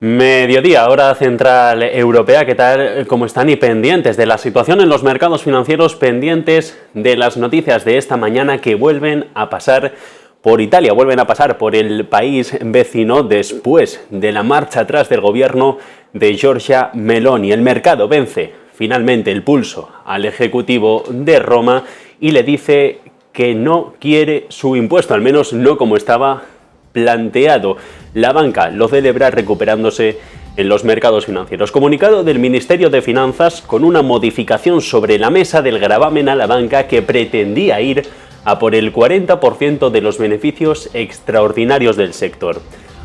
Mediodía, hora central europea, ¿qué tal? ¿Cómo están? Y pendientes de la situación en los mercados financieros, pendientes de las noticias de esta mañana que vuelven a pasar por Italia, vuelven a pasar por el país vecino después de la marcha atrás del gobierno de Giorgia Meloni. El mercado vence finalmente el pulso al ejecutivo de Roma y le dice que no quiere su impuesto, al menos no como estaba planteado. La banca lo celebra recuperándose en los mercados financieros. Comunicado del Ministerio de Finanzas con una modificación sobre la mesa del gravamen a la banca que pretendía ir a por el 40% de los beneficios extraordinarios del sector.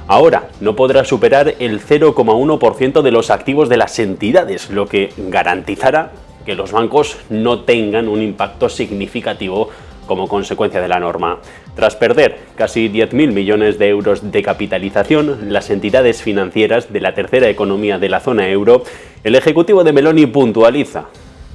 Ahora no podrá superar el 0,1% de los activos de las entidades, lo que garantizará que los bancos no tengan un impacto significativo como consecuencia de la norma. Tras perder casi 10.000 millones de euros de capitalización, las entidades financieras de la tercera economía de la zona euro, el ejecutivo de Meloni puntualiza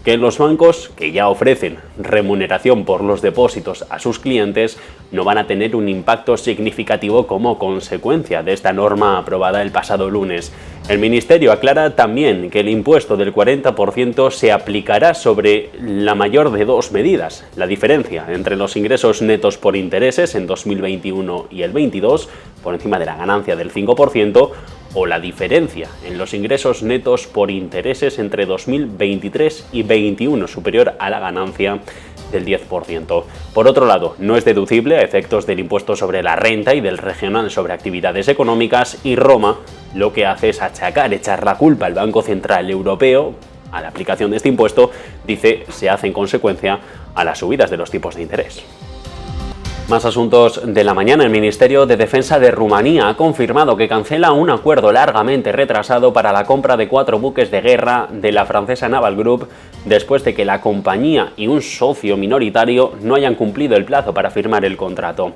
que los bancos, que ya ofrecen remuneración por los depósitos a sus clientes, no van a tener un impacto significativo como consecuencia de esta norma aprobada el pasado lunes. El Ministerio aclara también que el impuesto del 40% se aplicará sobre la mayor de dos medidas: la diferencia entre los ingresos netos por intereses en 2021 y el 22, por encima de la ganancia del 5%, o la diferencia en los ingresos netos por intereses entre 2023 y 2021, superior a la ganancia del 10%. Por otro lado, no es deducible a efectos del impuesto sobre la renta y del regional sobre actividades económicas, y Roma lo que hace es echar la culpa al Banco Central Europeo a la aplicación de este impuesto. Dice se hace en consecuencia a las subidas de los tipos de interés. Más asuntos de la mañana. El Ministerio de Defensa de Rumanía ha confirmado que cancela un acuerdo largamente retrasado para la compra de 4 buques de guerra de la francesa Naval Group, después de que la compañía y un socio minoritario no hayan cumplido el plazo para firmar el contrato.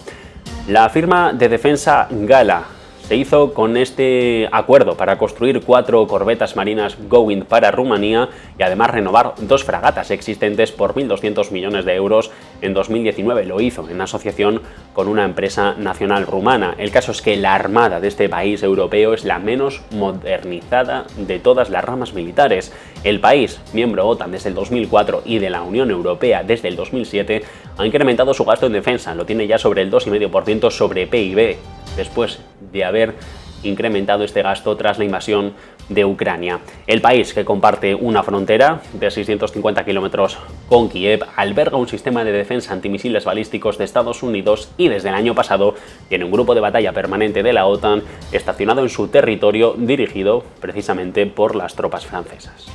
La firma de defensa Gala se hizo con este acuerdo para construir 4 corbetas marinas Going para Rumanía y además renovar 2 fragatas existentes por 1.200 millones de euros en 2019. Lo hizo en asociación con una empresa nacional rumana. El caso es que la armada de este país europeo es la menos modernizada de todas las ramas militares. El país, miembro OTAN desde el 2004 y de la Unión Europea desde el 2007, ha incrementado su gasto en defensa. Lo tiene ya sobre el 2,5% sobre PIB, después de haber incrementado este gasto tras la invasión de Ucrania. El país, que comparte una frontera de 650 kilómetros con Kiev, alberga un sistema de defensa antimisiles balísticos de Estados Unidos y desde el año pasado tiene un grupo de batalla permanente de la OTAN estacionado en su territorio, dirigido precisamente por las tropas francesas.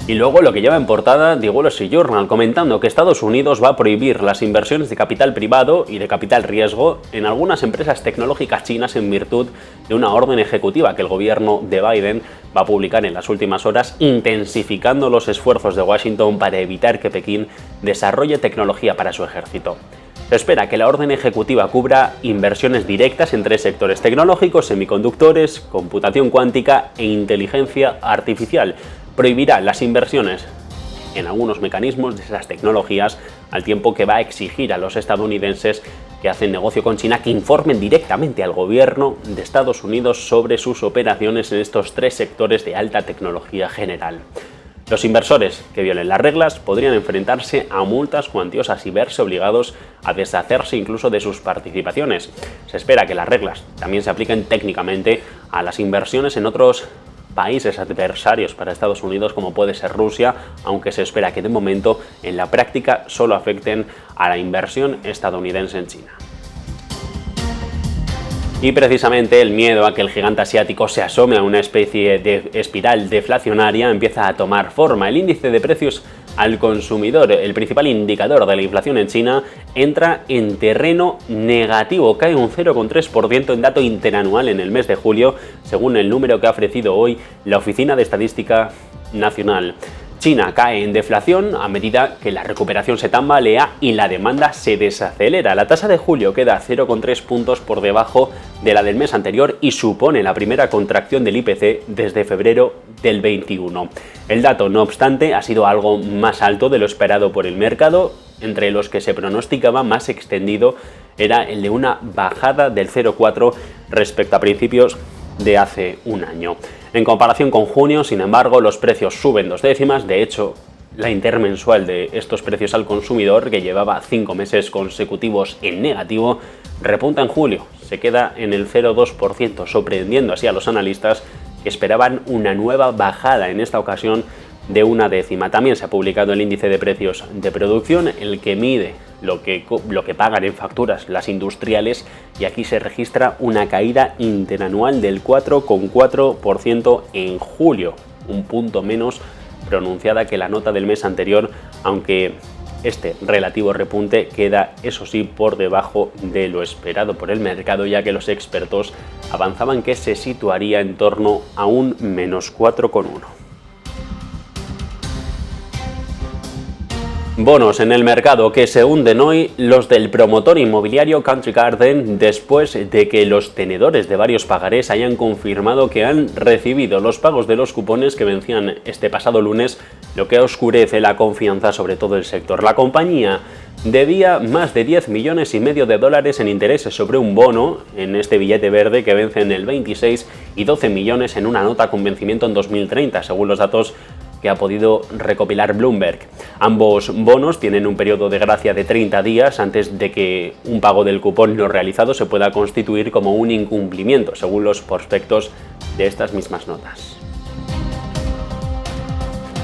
Y luego lo que lleva en portada The Wall Street Journal, comentando que Estados Unidos va a prohibir las inversiones de capital privado y de capital riesgo en algunas empresas tecnológicas chinas en virtud de una orden ejecutiva que el gobierno de Biden va a publicar en las últimas horas, intensificando los esfuerzos de Washington para evitar que Pekín desarrolle tecnología para su ejército. Se espera que la orden ejecutiva cubra inversiones directas en 3 sectores tecnológicos: semiconductores, computación cuántica e inteligencia artificial. Prohibirá las inversiones en algunos mecanismos de esas tecnologías, al tiempo que va a exigir a los estadounidenses que hacen negocio con China que informen directamente al gobierno de Estados Unidos sobre sus operaciones en estos 3 sectores de alta tecnología general. Los inversores que violen las reglas podrían enfrentarse a multas cuantiosas y verse obligados a deshacerse incluso de sus participaciones. Se espera que las reglas también se apliquen técnicamente a las inversiones en otros países adversarios para Estados Unidos, como puede ser Rusia, aunque se espera que de momento en la práctica solo afecten a la inversión estadounidense en China. Y precisamente el miedo a que el gigante asiático se asome a una especie de espiral deflacionaria empieza a tomar forma. El índice de precios al consumidor, el principal indicador de la inflación en China, entra en terreno negativo, cae un 0,3% en dato interanual en el mes de julio, según el número que ha ofrecido hoy la Oficina de Estadística Nacional. China cae en deflación a medida que la recuperación se tambalea y la demanda se desacelera. La tasa de julio queda 0,3 puntos por debajo de la del mes anterior y supone la primera contracción del IPC desde febrero del 21. El dato, no obstante, ha sido algo más alto de lo esperado por el mercado, entre los que se pronosticaba más extendido era el de una bajada del 0,4 respecto a principios de hace un año. En comparación con junio, sin embargo, los precios suben 2 décimas. De hecho, la intermensual de estos precios al consumidor, que llevaba 5 meses consecutivos en negativo, repunta en julio. Se queda en el 0,2%, sorprendiendo así a los analistas que esperaban una nueva bajada, en esta ocasión de 1 décima. También se ha publicado el índice de precios de producción, el que mide lo que pagan en facturas las industriales, y aquí se registra una caída interanual del 4,4% en julio, un punto menos pronunciada que la nota del mes anterior, aunque este relativo repunte queda, eso sí, por debajo de lo esperado por el mercado, ya que los expertos avanzaban que se situaría en torno a un menos 4,1%. Bonos en el mercado que se hunden hoy, los del promotor inmobiliario Country Garden, después de que los tenedores de varios pagarés hayan confirmado que han recibido los pagos de los cupones que vencían este pasado lunes, lo que oscurece la confianza sobre todo el sector. La compañía debía más de 10,5 millones de dólares en intereses sobre un bono, en este billete verde que vence en el 26, y 12 millones en una nota con vencimiento en 2030, según los datos que ha podido recopilar Bloomberg. Ambos bonos tienen un periodo de gracia de 30 días antes de que un pago del cupón no realizado se pueda constituir como un incumplimiento, según los prospectos de estas mismas notas.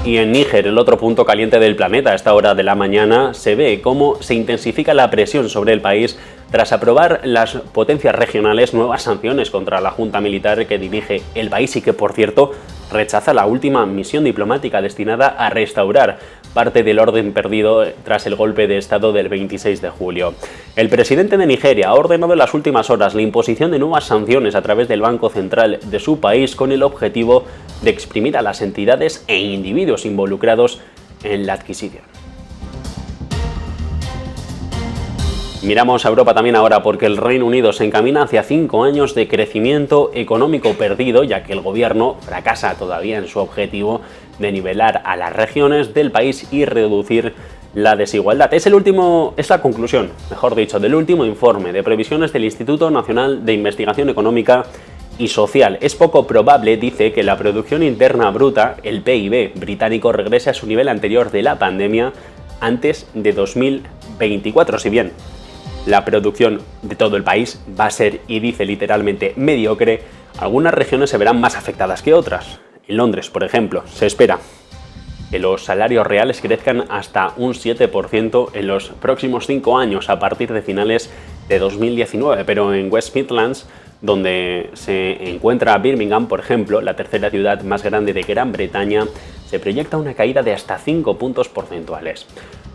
Y en Níger, el otro punto caliente del planeta, a esta hora de la mañana, se ve cómo se intensifica la presión sobre el país tras aprobar las potencias regionales nuevas sanciones contra la junta militar que dirige el país y que, por cierto, rechaza la última misión diplomática destinada a restaurar parte del orden perdido tras el golpe de estado del 26 de julio. El presidente de Nigeria ha ordenado en las últimas horas la imposición de nuevas sanciones a través del Banco Central de su país con el objetivo de exprimir a las entidades e individuos involucrados en la adquisición. Miramos a Europa también ahora, porque el Reino Unido se encamina hacia 5 años de crecimiento económico perdido, ya que el gobierno fracasa todavía en su objetivo de nivelar a las regiones del país y reducir la desigualdad. Es la conclusión, mejor dicho, del último informe de previsiones del Instituto Nacional de Investigación Económica y Social. Es poco probable, dice, que la producción interna bruta, el PIB británico, regrese a su nivel anterior de la pandemia antes de 2024, si bien la producción de todo el país va a ser, y dice literalmente, mediocre. Algunas regiones se verán más afectadas que otras. En Londres, por ejemplo, se espera que los salarios reales crezcan hasta un 7% en los próximos 5 años, a partir de finales de 2019, pero en West Midlands, donde se encuentra Birmingham, por ejemplo, la tercera ciudad más grande de Gran Bretaña, se proyecta una caída de hasta 5 puntos porcentuales.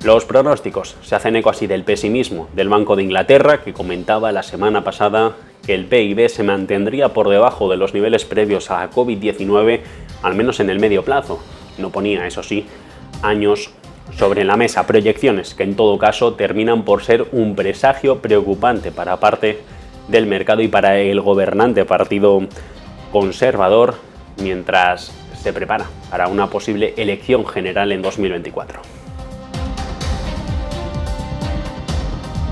Los pronósticos se hacen eco así del pesimismo del Banco de Inglaterra, que comentaba la semana pasada que el PIB se mantendría por debajo de los niveles previos a COVID-19, al menos en el medio plazo. No ponía, eso sí, años sobre la mesa, proyecciones que en todo caso terminan por ser un presagio preocupante para parte del mercado y para el gobernante Partido Conservador, mientras se prepara para una posible elección general en 2024.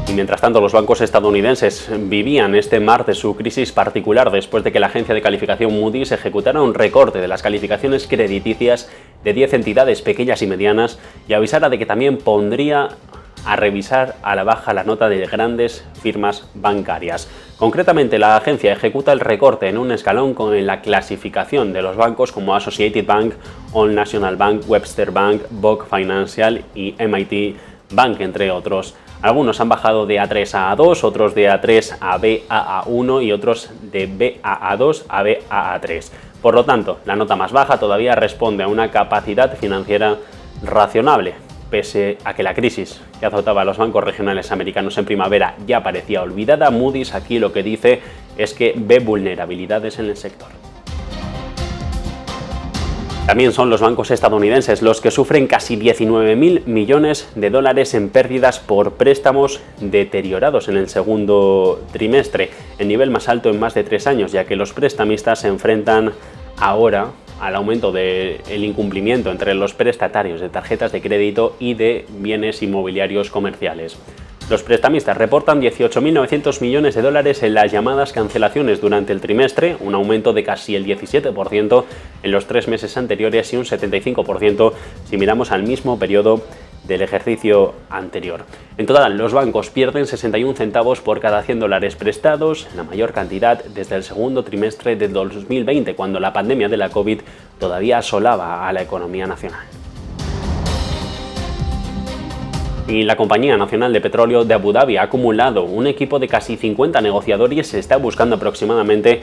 Y mientras tanto, los bancos estadounidenses vivían este martes su crisis particular después de que la agencia de calificación Moody's ejecutara un recorte de las calificaciones crediticias de 10 entidades pequeñas y medianas y avisara de que también pondría a revisar a la baja la nota de grandes firmas bancarias. Concretamente, la agencia ejecuta el recorte en un escalón con la clasificación de los bancos como Associated Bank, Old National Bank, Webster Bank, Vogue Financial y MIT Bank, entre otros. Algunos han bajado de A3 a A2, otros de A3 a Baa1 y otros de Baa2 a Baa3. Por lo tanto, la nota más baja todavía responde a una capacidad financiera razonable, pese a que la crisis que azotaba a los bancos regionales americanos en primavera ya parecía olvidada. Moody's aquí lo que dice es que ve vulnerabilidades en el sector. También son los bancos estadounidenses los que sufren casi 19.000 millones de dólares en pérdidas por préstamos deteriorados en el segundo trimestre, el nivel más alto en más de 3 años, ya que los prestamistas se enfrentan ahora al aumento del incumplimiento entre los prestatarios de tarjetas de crédito y de bienes inmobiliarios comerciales. Los prestamistas reportan 18.900 millones de dólares en las llamadas cancelaciones durante el trimestre, un aumento de casi el 17% en los 3 meses anteriores y un 75% si miramos al mismo periodo del ejercicio anterior. En total, los bancos pierden 61 centavos por cada 100 dólares prestados, la mayor cantidad desde el segundo trimestre de 2020, cuando la pandemia de la COVID todavía asolaba a la economía nacional. Y la Compañía Nacional de Petróleo de Abu Dhabi ha acumulado un equipo de casi 50 negociadores y se está buscando aproximadamente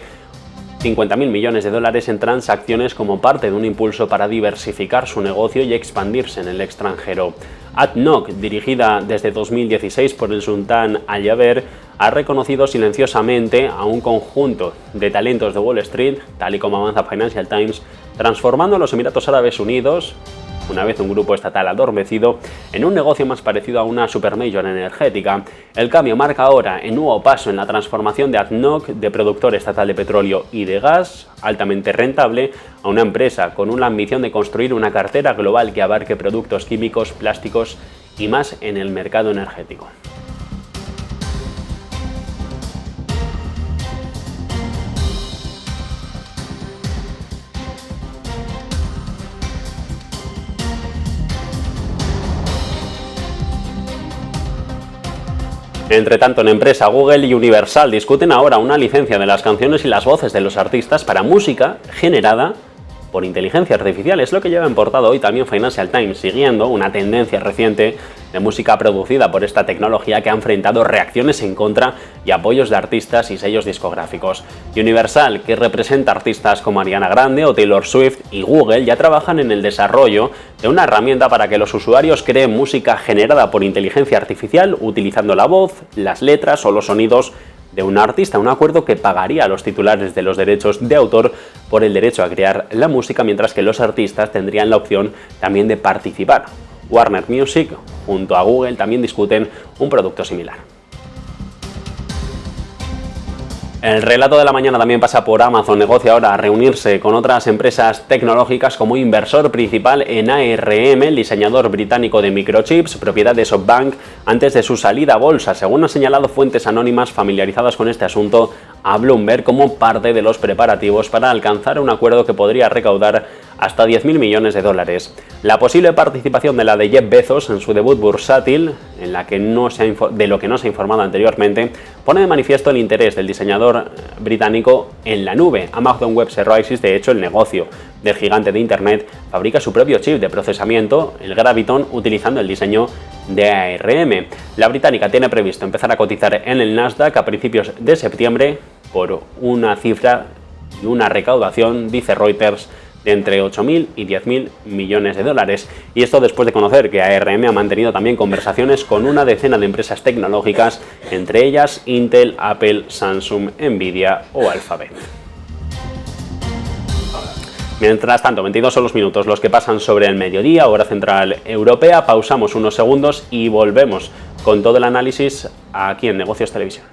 50.000 millones de dólares en transacciones como parte de un impulso para diversificar su negocio y expandirse en el extranjero. ADNOC, dirigida desde 2016 por el sultán Al Jaber, ha reconocido silenciosamente a un conjunto de talentos de Wall Street, tal y como avanza Financial Times, transformando a los Emiratos Árabes Unidos, una vez un grupo estatal adormecido, en un negocio más parecido a una supermajor energética. El cambio marca ahora el nuevo paso en la transformación de ADNOC de productor estatal de petróleo y de gas, altamente rentable, a una empresa con una ambición de construir una cartera global que abarque productos químicos, plásticos y más en el mercado energético. Entre tanto, en empresa, Google y Universal discuten ahora una licencia de las canciones y las voces de los artistas para música generada por inteligencia artificial. Es lo que lleva en portada hoy también Financial Times, siguiendo una tendencia reciente de música producida por esta tecnología que ha enfrentado reacciones en contra y apoyos de artistas y sellos discográficos. Universal, que representa artistas como Ariana Grande o Taylor Swift, y Google ya trabajan en el desarrollo de una herramienta para que los usuarios creen música generada por inteligencia artificial utilizando la voz, las letras o los sonidos de un artista, un acuerdo que pagaría a los titulares de los derechos de autor por el derecho a crear la música, mientras que los artistas tendrían la opción también de participar. Warner Music junto a Google también discuten un producto similar. El relato de la mañana también pasa por Amazon. Negocia ahora a reunirse con otras empresas tecnológicas como inversor principal en ARM, el diseñador británico de microchips, propiedad de SoftBank, antes de su salida a bolsa, según han señalado fuentes anónimas familiarizadas con este asunto a Bloomberg, como parte de los preparativos para alcanzar un acuerdo que podría recaudar hasta 10.000 millones de dólares. La posible participación de la de Jeff Bezos en su debut bursátil, en la que de lo que no se ha informado anteriormente, pone de manifiesto el interés del diseñador británico en la nube. Amazon Web Services, de hecho, el negocio del gigante de Internet, fabrica su propio chip de procesamiento, el Graviton, utilizando el diseño de ARM. La británica tiene previsto empezar a cotizar en el Nasdaq a principios de septiembre por una cifra y una recaudación, dice Reuters, de entre 8.000 y 10.000 millones de dólares. Y esto después de conocer que ARM ha mantenido también conversaciones con una decena de empresas tecnológicas, entre ellas Intel, Apple, Samsung, Nvidia o Alphabet. Mientras tanto, 22 son los minutos los que pasan sobre el mediodía, hora central europea. Pausamos unos segundos y volvemos con todo el análisis aquí en Negocios Televisión.